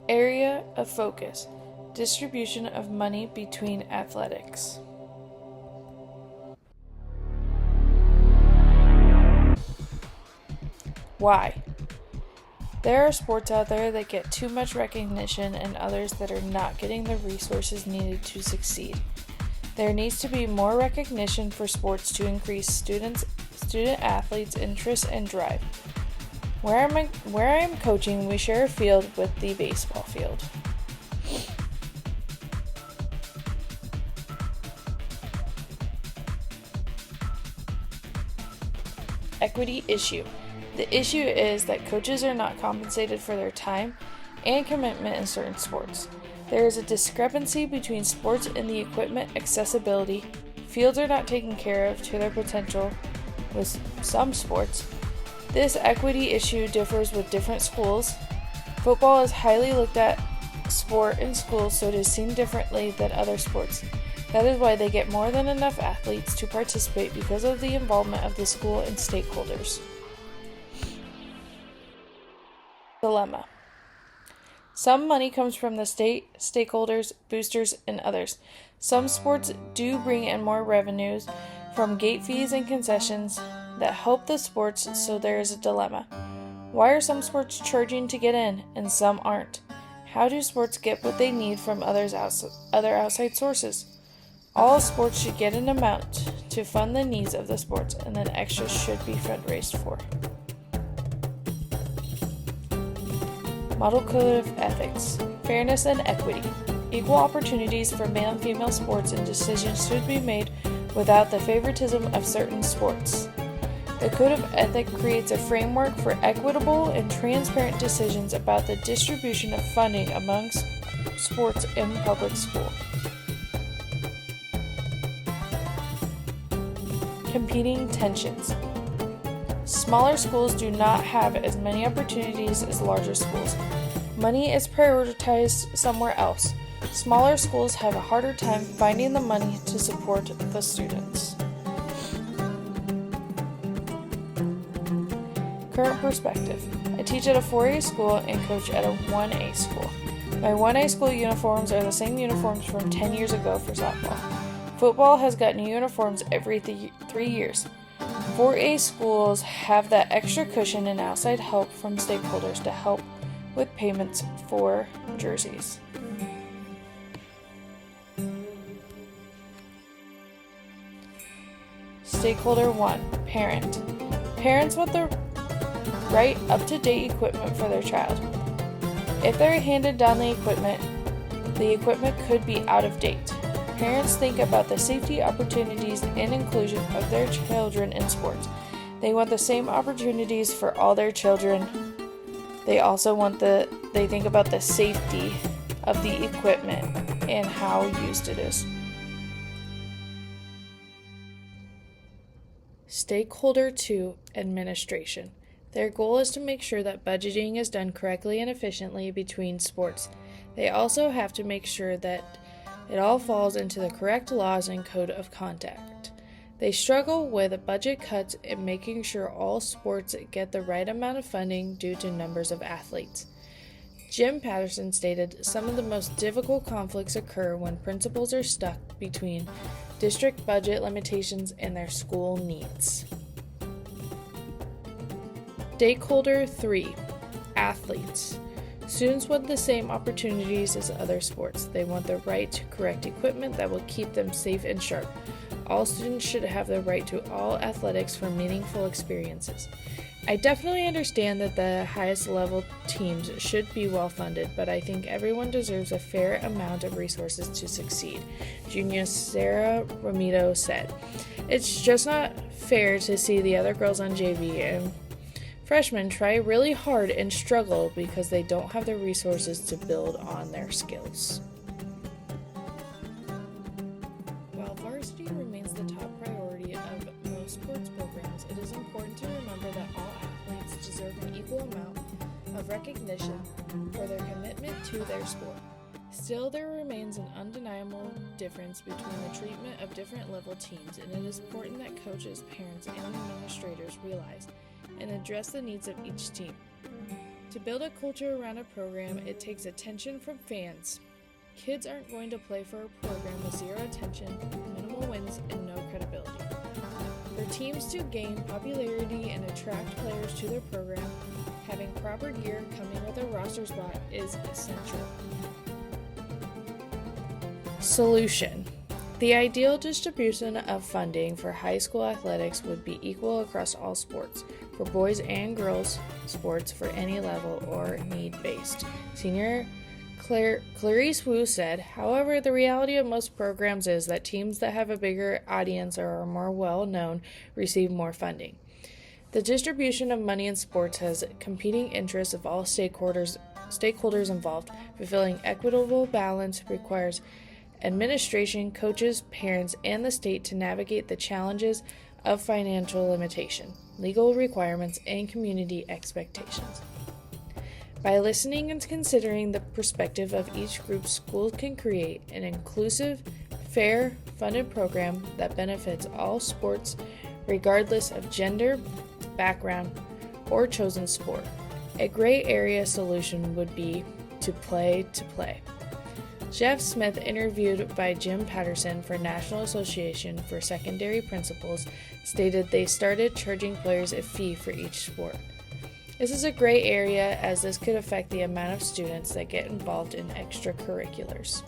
Area of focus: distribution of money between athletics. Why? There are sports out there that get too much recognition and others that are not getting the resources needed to succeed. There needs to be more recognition for sports to increase student athletes' interest and drive. Where I am coaching, we share a field with the baseball field. Equity issue. The issue is that coaches are not compensated for their time and commitment in certain sports. There is a discrepancy between sports and the equipment accessibility. Fields are not taken care of to their potential with some sports. This equity issue differs with different schools. Football is highly looked at sport in schools, so it is seen differently than other sports. That is why they get more than enough athletes to participate because of the involvement of the school and stakeholders. Dilemma. Some money comes from the state, stakeholders, boosters, and others. Some sports do bring in more revenues from gate fees and concessions that help the sports, so there is a dilemma. Why are some sports charging to get in and some aren't? How do sports get what they need from other outside sources? All sports should get an amount to fund the needs of the sports, and then extras should be fundraised for. Model Code of Ethics: Fairness and Equity. Equal opportunities for male and female sports, and decisions should be made without the favoritism of certain sports. The Code of Ethics creates a framework for equitable and transparent decisions about the distribution of funding amongst sports in public school. Competing tensions. Smaller schools do not have as many opportunities as larger schools. Money is prioritized somewhere else. Smaller schools have a harder time finding the money to support the students. Current perspective. I teach at a 4A school and coach at a 1A school. My 1A school uniforms are the same uniforms from 10 years ago for softball. Football has got new uniforms every 3 years. 4A schools have that extra cushion and outside help from stakeholders to help with payments for jerseys. Stakeholder 1. Parent. Parents want the right up-to-date equipment for their child. If they're handed down the equipment could be out of date. Parents think about the safety, opportunities, and inclusion of their children in sports. They want the same opportunities for all their children. They think about the safety of the equipment and how used it is. Stakeholder 2. Administration. Their goal is to make sure that budgeting is done correctly and efficiently between sports. They also have to make sure that it all falls into the correct laws and code of conduct. They struggle with budget cuts and making sure all sports get the right amount of funding due to numbers of athletes. Jim Patterson stated, "Some of the most difficult conflicts occur when principals are stuck between district budget limitations and their school needs." Stakeholder 3. Athletes. Students want the same opportunities as other sports. They want the right to correct equipment that will keep them safe and sharp. All students should have the right to all athletics for meaningful experiences. I definitely understand that the highest level teams should be well funded, but I think everyone deserves a fair amount of resources to succeed, Junior Sarah Romito said. It's just not fair to see the other girls on JV and freshmen try really hard and struggle because they don't have the resources to build on their skills. While varsity remains the top priority of most sports programs, it is important to remember that all athletes deserve an equal amount of recognition for their commitment to their sport. Still, there remains an undeniable difference between the treatment of different level teams, and it is important that coaches, parents, and administrators realize and address the needs of each team. To build a culture around a program, it takes attention from fans. Kids aren't going to play for a program with zero attention, minimal wins, and no credibility. For teams to gain popularity and attract players to their program, having proper gear coming with a roster spot is essential. Solution. The ideal distribution of funding for high school athletics would be equal across all sports, for boys and girls sports for any level or need-based. Senior Clarice Wu said, however, the reality of most programs is that teams that have a bigger audience or are more well-known receive more funding. The distribution of money in sports has competing interests of all stakeholders involved. Fulfilling equitable balance requires administration, coaches, parents, and the state to navigate the challenges of financial limitation, legal requirements, and community expectations. By listening and considering the perspective of each group, schools can create an inclusive, fair, funded program that benefits all sports regardless of gender, background, or chosen sport. A gray area solution would be to play to play. Jeff Smith, interviewed by Jim Patterson for National Association for Secondary Principals, stated they started charging players a fee for each sport. This is a gray area as this could affect the amount of students that get involved in extracurriculars.